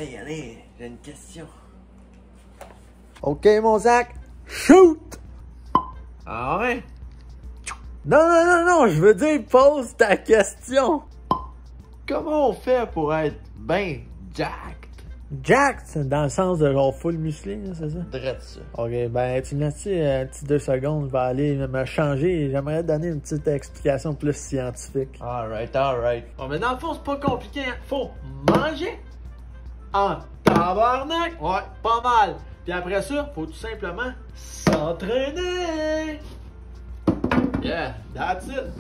Hey, allez, j'ai une question. Ok, mon Zach, shoot! Ah ouais? Non, je veux dire, pose ta question. Comment on fait pour être ben jacked? Jack, c'est dans le sens de genre full musclé, là, c'est ça? Drette ça. Ok, ben, tu me laisses-tu un petit 2 secondes, je vais aller me changer. J'aimerais te donner une petite explication plus scientifique. Alright. Bon, mais dans le fond, c'est pas compliqué, hein. Faut manger en tabarnak. Ouais, pas mal. Puis après ça, faut tout simplement s'entraîner. Yeah, that's it.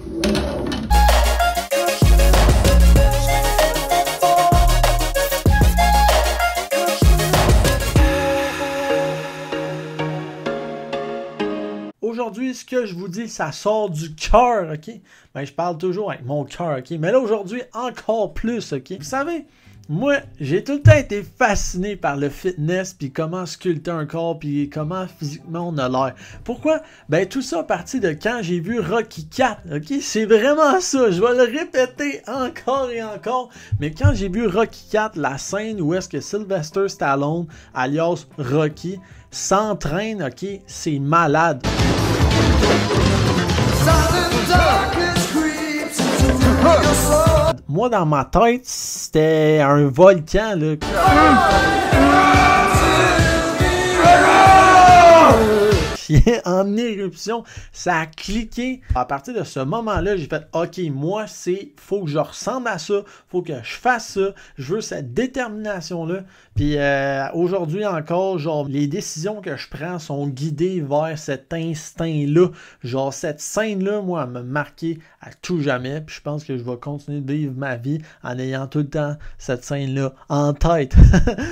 Aujourd'hui, ce que je vous dis, ça sort du cœur, ok? Ben, je parle toujours avec mon cœur, ok? Mais là, aujourd'hui, encore plus, ok? Vous savez, moi, j'ai tout le temps été fasciné par le fitness, puis comment sculpter un corps, puis comment physiquement on a l'air. Pourquoi? Ben, tout ça a parti de quand j'ai vu Rocky 4, ok? C'est vraiment ça, je vais le répéter encore et encore, mais quand j'ai vu Rocky 4, la scène où est-ce que Sylvester Stallone, alias Rocky, s'entraîne, ok? C'est malade. Moi, dans ma tête, c'était un volcan, là. En éruption, ça a cliqué. À partir de ce moment-là, j'ai fait OK, moi, faut que je ressemble à ça, faut que je fasse ça, je veux cette détermination-là. Puis aujourd'hui encore, genre, les décisions que je prends sont guidées vers cet instinct-là. Genre, cette scène-là, moi, elle m'a marqué à tout jamais. Puis je pense que je vais continuer de vivre ma vie en ayant tout le temps cette scène-là en tête.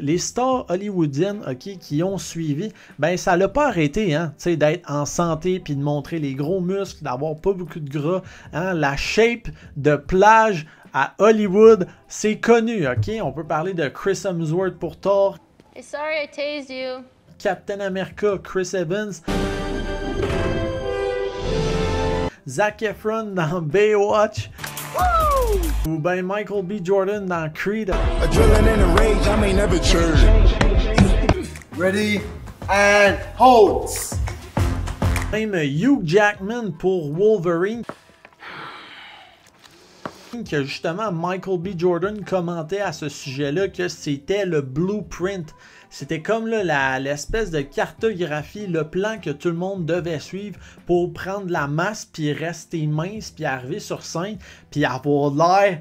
Les stars hollywoodiennes, OK, qui ont suivi, ben ça l'a pas arrêté, hein, tu sais, d'être en santé puis de montrer les gros muscles, d'avoir pas beaucoup de gras, hein, la shape de plage à Hollywood, c'est connu, ok? On peut parler de Chris Hemsworth pour Thor. Hey, sorry I tased you. Captain America, Chris Evans. Zac Efron dans Baywatch. Woo! Ou ben Michael B. Jordan dans Creed. Ready and hold. Même Hugh Jackman pour Wolverine. Que justement Michael B. Jordan commentait à ce sujet-là que c'était le blueprint. C'était comme l'espèce de cartographie, le plan que tout le monde devait suivre pour prendre de la masse, puis rester mince, puis arriver sur scène, puis avoir l'air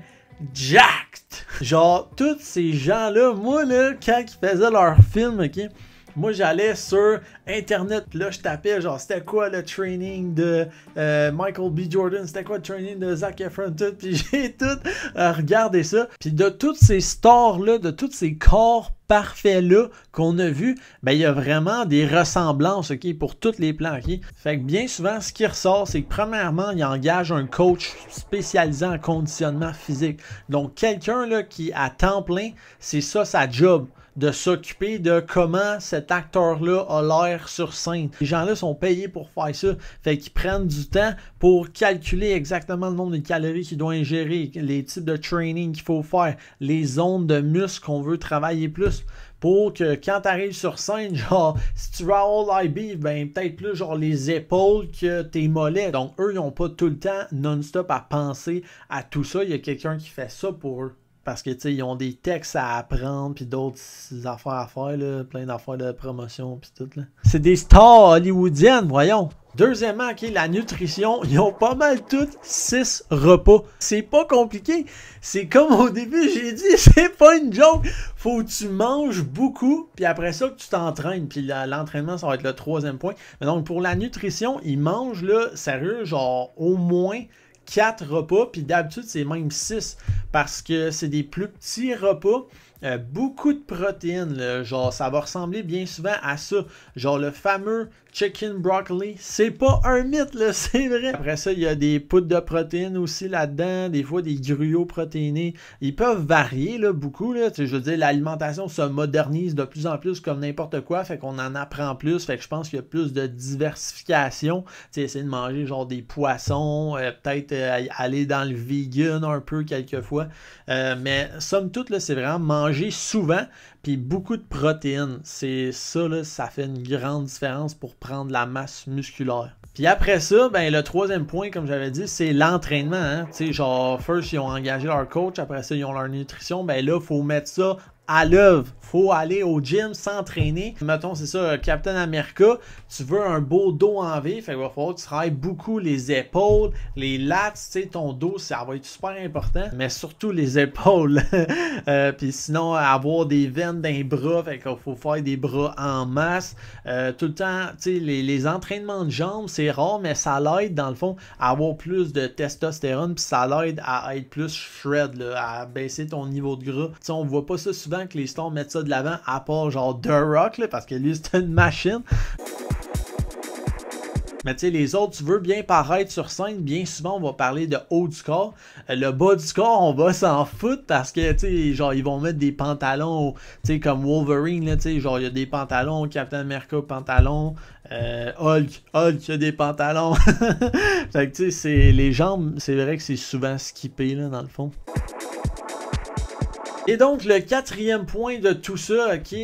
jacked. Genre, tous ces gens-là, moi, là, quand ils faisaient leur film, ok? Moi, j'allais sur Internet, puis là, je tapais, genre, c'était quoi le training de Michael B. Jordan, c'était quoi le training de Zac Efron, tout, puis j'ai tout regardé ça. Puis de toutes ces stars-là, de tous ces corps parfaits-là qu'on a vus, ben, il y a vraiment des ressemblances, ok, pour tous les plans, ok. Fait que bien souvent, ce qui ressort, c'est que premièrement, il engage un coach spécialisé en conditionnement physique. Donc, quelqu'un, là, qui, à temps plein, c'est ça sa job, de s'occuper de comment cet acteur-là a l'air sur scène. Les gens-là sont payés pour faire ça. Fait qu'ils prennent du temps pour calculer exactement le nombre de calories qu'ils doivent ingérer, les types de training qu'il faut faire, les zones de muscles qu'on veut travailler plus. Pour que quand tu arrives sur scène, genre, si tu veux all I beef, ben peut-être plus genre les épaules que tes mollets. Donc eux, ils n'ont pas tout le temps non-stop à penser à tout ça. Il y a quelqu'un qui fait ça pour eux. Parce que, tu sais, ils ont des textes à apprendre, puis d'autres affaires à faire, là, plein d'affaires de promotion, puis tout, là. C'est des stars hollywoodiennes, voyons. Deuxièmement, ok, la nutrition, ils ont pas mal toutes 6 repas. C'est pas compliqué. C'est comme au début, j'ai dit, c'est pas une joke. Faut que tu manges beaucoup, puis après ça, que tu t'entraînes. Puis l'entraînement, ça va être le 3e point. Mais donc, pour la nutrition, ils mangent, là, sérieux, genre, au moins 4 repas, puis d'habitude, c'est même 6, parce que c'est des plus petits repas, beaucoup de protéines, là, genre ça va ressembler bien souvent à ça, genre le fameux chicken broccoli, c'est pas un mythe, là, c'est vrai. Après ça, il y a des poudres de protéines aussi là-dedans, des fois des gruyots protéinés, ils peuvent varier, là, beaucoup, là, je veux dire, l'alimentation se modernise de plus en plus comme n'importe quoi, fait qu'on en apprend plus, fait que je pense qu'il y a plus de diversification, tu sais, essayer de manger genre des poissons, peut-être aller dans le vegan un peu quelquefois, mais somme toute, là, c'est vraiment manger manger souvent, puis beaucoup de protéines. C'est ça, là, ça fait une grande différence pour prendre la masse musculaire. Puis après ça, ben le troisième point, comme j'avais dit, c'est l'entraînement. Hein? Tu sais, genre, first, ils ont engagé leur coach, après ça, ils ont leur nutrition. Ben là, il faut mettre ça à l'œuvre. Faut aller au gym, s'entraîner. Mettons, c'est ça, Captain America, tu veux un beau dos en V, fait qu'il va falloir que tu travailles beaucoup les épaules, les lats, tu sais, ton dos, ça va être super important, mais surtout les épaules. Puis sinon, avoir des veines dans les bras, fait qu'il faut faire des bras en masse. Tout le temps, tu sais, les entraînements de jambes, c'est rare, mais ça l'aide, dans le fond, à avoir plus de testostérone, puis ça l'aide à être plus shred, là, à baisser ton niveau de gras. Tu sais, on voit pas ça souvent que les stars mettent ça de l'avant, à part genre The Rock, là, parce que lui, c'est une machine. Mais tu sais, les autres, tu veux bien paraître sur scène, bien souvent, on va parler de haut du corps. Le bas du corps, on va s'en foutre parce que, tu sais, genre, ils vont mettre des pantalons, tu sais, comme Wolverine, là, tu sais, genre, il y a des pantalons, Captain America, pantalons, Hulk, il y a des pantalons. Fait que, tu sais, les jambes, c'est vrai que c'est souvent skippé, là, dans le fond. Et donc, le quatrième point de tout ça, ok,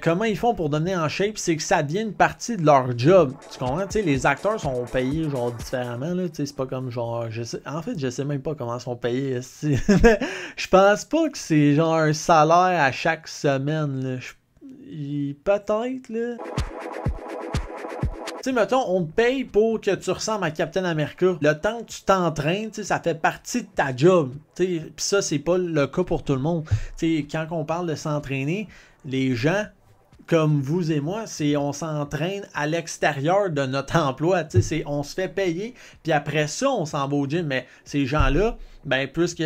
comment ils font pour devenir en shape, c'est que ça devient une partie de leur job. Tu comprends? Tu sais, les acteurs sont payés genre différemment, là, tu sais, c'est pas comme genre, en fait, je sais même pas comment ils sont payés. Je pense pas que c'est genre un salaire à chaque semaine, là. Peut-être, là. Tu sais, mettons, on te paye pour que tu ressembles à Captain America. Le temps que tu t'entraînes, tu sais, ça fait partie de ta job. Puis ça, c'est pas le cas pour tout le monde. Tu sais, quand on parle de s'entraîner, les gens comme vous et moi, on s'entraîne à l'extérieur de notre emploi. On se fait payer, puis après ça, on s'en va au gym. Mais ces gens-là, ben, puisque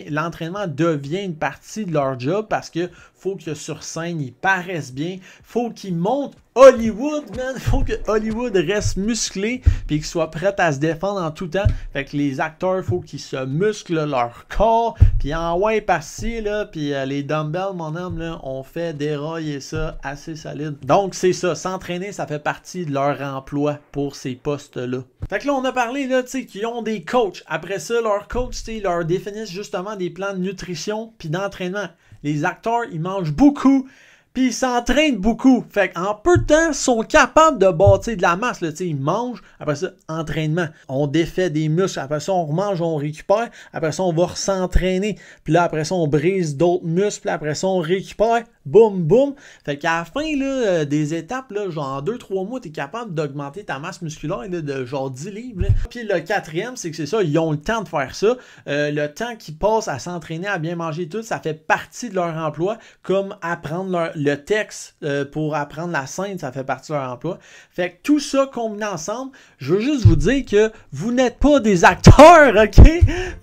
l'entraînement devient une partie de leur job parce que faut que sur scène, ils paraissent bien. Faut qu'ils montent Hollywood, man. Faut que Hollywood reste musclé puis qu'ils soient prêts à se défendre en tout temps. Fait que les acteurs, faut qu'ils se musclent leur corps. Puis en ouais, par-ci, là, puis les dumbbells, mon homme, là, on fait dérailler ça assez solide. Donc, c'est ça. S'entraîner, ça fait partie de leur emploi pour ces postes-là. Fait que là, on a parlé, là, tu sais, qu'ils ont des coachs. Après ça, leurs coachs, tu sais, ils leur définissent justement des plans de nutrition puis d'entraînement. Les acteurs, ils mangent beaucoup, puis ils s'entraînent beaucoup. Fait qu'en peu de temps, ils sont capables de bâtir de la masse. Là, ils mangent, après ça, entraînement. On défait des muscles, après ça, on remange, on récupère. Après ça, on va s'entraîner. Puis là, après ça, on brise d'autres muscles. Puis après ça, on récupère. Boum, boum. Fait qu'à la fin là, des étapes, là, genre en 2-3 mois, tu es capable d'augmenter ta masse musculaire là, de genre 10 livres. Là. Puis le quatrième, c'est que c'est ça, ils ont le temps de faire ça. Le temps qu'ils passent à s'entraîner, à bien manger et tout, ça fait partie de leur emploi. Comme apprendre le texte pour apprendre la scène, ça fait partie de leur emploi. Fait que tout ça combiné ensemble, je veux juste vous dire que vous n'êtes pas des acteurs, ok?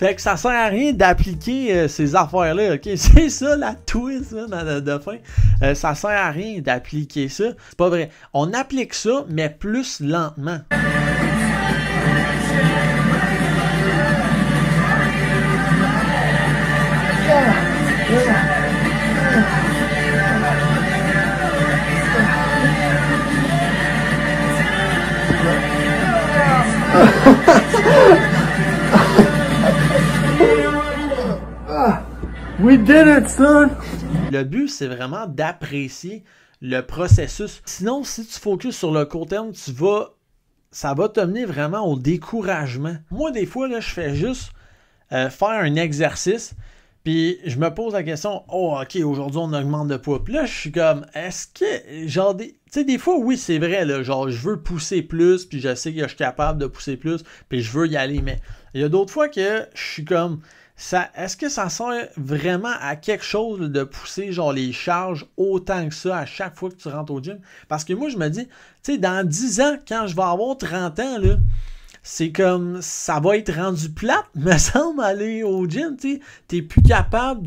Fait que ça sert à rien d'appliquer ces affaires-là, ok? C'est ça la twist là, de fin. Ça sert à rien d'appliquer ça. C'est pas vrai. On applique ça, mais plus lentement. We did it, son! Le but, c'est vraiment d'apprécier le processus. Sinon, si tu focuses sur le court terme, ça va te mener vraiment au découragement. Moi, des fois, là, je fais juste faire un exercice, puis je me pose la question, oh, ok, aujourd'hui, on augmente de poids. Puis là, je suis comme, est-ce que, genre, tu sais, des fois, oui, c'est vrai, là, genre, je veux pousser plus, puis je sais que je suis capable de pousser plus, puis je veux y aller, mais il y a d'autres fois que je suis comme... Est-ce que ça sert vraiment à quelque chose de pousser genre les charges autant que ça à chaque fois que tu rentres au gym? Parce que moi, je me dis, tu sais, dans 10 ans, quand je vais avoir 30 ans, là, c'est comme, ça va être rendu plate, me semble, aller au gym, tu sais. T'es plus capable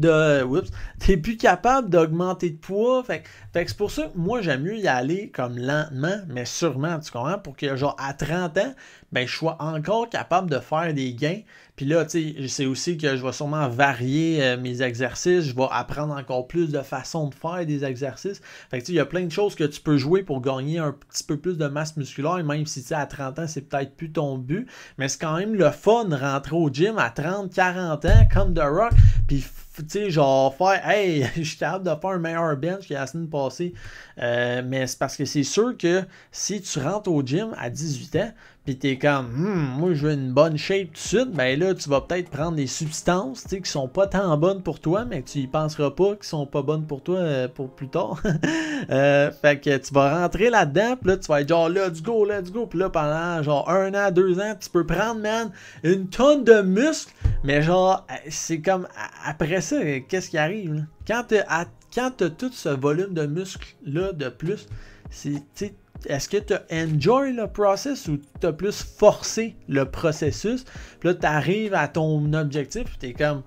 d'augmenter de poids. Fait que c'est pour ça que moi, j'aime mieux y aller comme lentement, mais sûrement, tu comprends? Pour que, genre, à 30 ans, ben, je sois encore capable de faire des gains. Puis là, tu sais, c'est aussi que je vais sûrement varier mes exercices. Je vais apprendre encore plus de façons de faire des exercices. Fait que tu sais, il y a plein de choses que tu peux jouer pour gagner un petit peu plus de masse musculaire. Même si, tu sais, à 30 ans, c'est peut-être plus ton but. Mais c'est quand même le fun de rentrer au gym à 30, 40 ans, comme The Rock. Puis sais, genre, faire, hey, je suis capable de faire un meilleur bench que la semaine passée. Mais c'est parce que c'est sûr que si tu rentres au gym à 18 ans, pis t'es comme, moi je veux une bonne shape tout de suite, ben là, tu vas peut-être prendre des substances, tu sais, qui sont pas tant bonnes pour toi, mais que tu y penseras pas, qui sont pas bonnes pour toi pour plus tard. Fait que tu vas rentrer là-dedans, pis là, tu vas être genre, let's go, pis là, pendant genre 1 an, 2 ans, tu peux prendre, man, une tonne de muscles, mais genre, c'est comme, après ça, qu'est-ce qui arrive, là? Quand t'as tout ce volume de muscles-là de plus, c'est, tu sais, est-ce que tu as enjoy le process ou tu as plus forcé le processus? Puis là, tu arrives à ton objectif, tu es comme,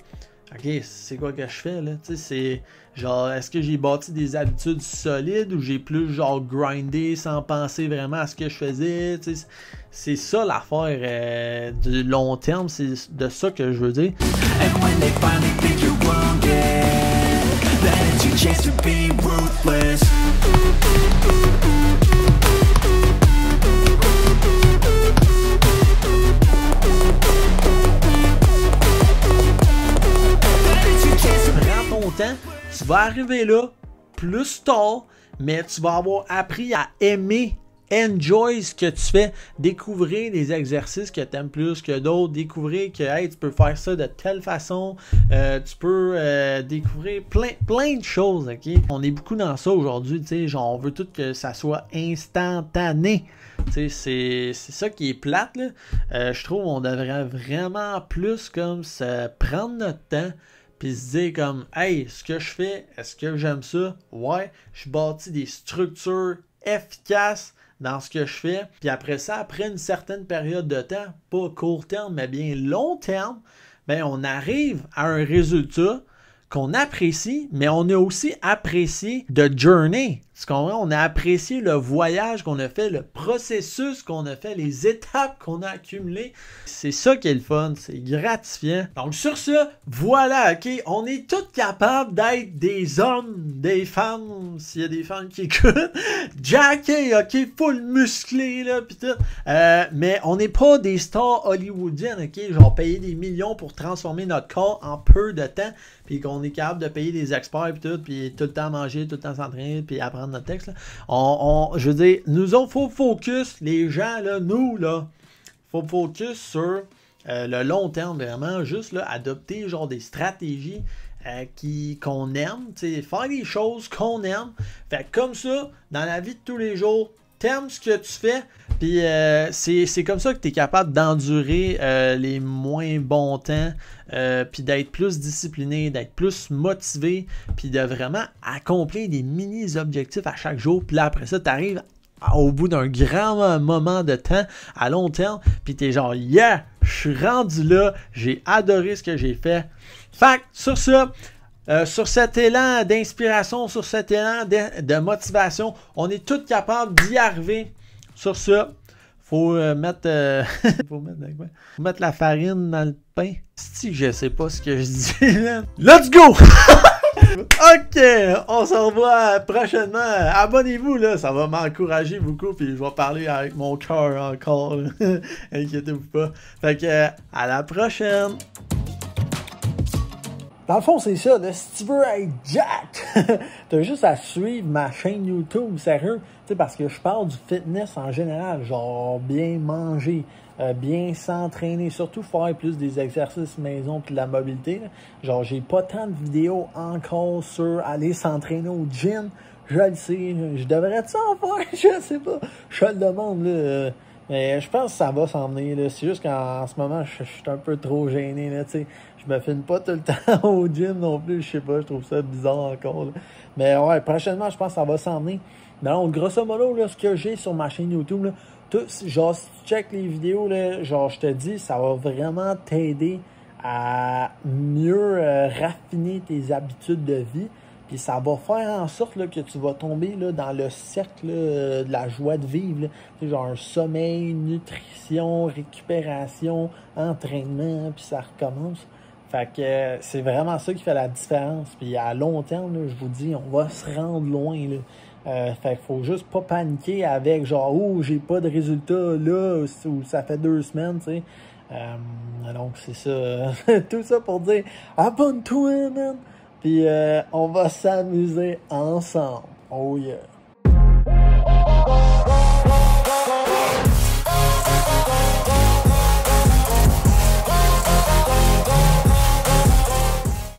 OK, c'est quoi que je fais là? Tu sais, c'est genre, est-ce que j'ai bâti des habitudes solides ou j'ai plus genre grindé sans penser vraiment à ce que je faisais? Tu sais, c'est ça l'affaire du long terme, c'est de ça que je veux dire. And when they finally think you're wrong, yeah, then it's your chance to be ruthless. Tu vas arriver là plus tard, mais tu vas avoir appris à aimer, enjoy ce que tu fais, découvrir des exercices que tu aimes plus que d'autres, découvrir que hey, tu peux faire ça de telle façon, tu peux découvrir plein de choses, ok? On est beaucoup dans ça aujourd'hui, tu sais, genre on veut tout que ça soit instantané. C'est ça qui est plate, là. Je trouve qu'on devrait vraiment plus comme se prendre notre temps puis se dire comme, hey, ce que je fais, est-ce que j'aime ça? Ouais, je bâtis des structures efficaces dans ce que je fais. Puis après ça, après une certaine période de temps, pas court terme, mais bien long terme, ben on arrive à un résultat qu'on apprécie, mais on a aussi apprécié the journey. Tu comprends? On a apprécié le voyage qu'on a fait, le processus qu'on a fait, les étapes qu'on a accumulées. C'est ça qui est le fun, c'est gratifiant. Donc sur ce, voilà, ok, on est tous capables d'être des hommes, des femmes, s'il y a des femmes qui écoutent, jackés, ok, full musclé, là, pis tout. Mais on n'est pas des stars hollywoodiennes, ok, genre payer des millions pour transformer notre corps en peu de temps, puis qu'on est capable de payer des experts pis tout, puis tout le temps manger, tout le temps s'entraîner, puis apprendre notre texte. Là. Je veux dire, nous autres, faut focus, les gens, là, nous, là, faut focus sur le long terme, vraiment, juste là, adopter genre des stratégies qu'on aime, faire des choses qu'on aime. Fait que comme ça, dans la vie de tous les jours, t'aimes ce que tu fais, puis c'est comme ça que tu es capable d'endurer les moins bons temps, puis d'être plus discipliné, d'être plus motivé, puis de vraiment accomplir des mini-objectifs à chaque jour. Puis là, après ça, tu arrives au bout d'un grand moment de temps, à long terme, puis tu es genre, yeah, je suis rendu là, j'ai adoré ce que j'ai fait. Fait que, sur ça, sur cet élan d'inspiration, sur cet élan de motivation, on est tous capables d'y arriver. Sur ça, faut mettre la farine dans le pain. Si je sais pas ce que je dis. Let's go! Ok, on se revoit prochainement. Abonnez-vous, là, ça va m'encourager beaucoup. Puis je vais parler avec mon cœur encore. Inquiétez-vous pas. Fait que, à la prochaine! Dans le fond, c'est ça. Là, si tu veux être jacked, t'as juste à suivre ma chaîne YouTube, sérieux. Tu sais, parce que je parle du fitness en général. Genre, bien manger, bien s'entraîner. Surtout faire plus des exercices maison puis de la mobilité. Là. Genre, j'ai pas tant de vidéos encore sur aller s'entraîner au gym. Je le sais. Je devrais ça en faire? Je sais pas. Je le demande, là. Mais je pense que ça va s'en venir. C'est juste qu'en ce moment, je suis un peu trop gêné. Là, t'sais. Je me filme pas tout le temps au gym non plus. Je sais pas, je trouve ça bizarre encore. Là. Mais ouais, prochainement, je pense que ça va s'en venir. Mais donc, grosso modo, là, ce que j'ai sur ma chaîne YouTube, là, genre, si tu checkes les vidéos, là, genre, je te dis, ça va vraiment t'aider à mieux raffiner tes habitudes de vie. Puis ça va faire en sorte là, que tu vas tomber là, dans le cercle là, de la joie de vivre. Là. Tu sais, genre un sommeil, nutrition, récupération, entraînement, puis ça recommence. Fait que c'est vraiment ça qui fait la différence. Puis à long terme, là, je vous dis, on va se rendre loin. Là. Fait qu'il faut juste pas paniquer avec genre « Oh, j'ai pas de résultat là » ou « Ça fait 2 semaines », tu sais. Donc c'est ça. Tout ça pour dire abonne-toi, man! Puis on va s'amuser ensemble. Oh yeah!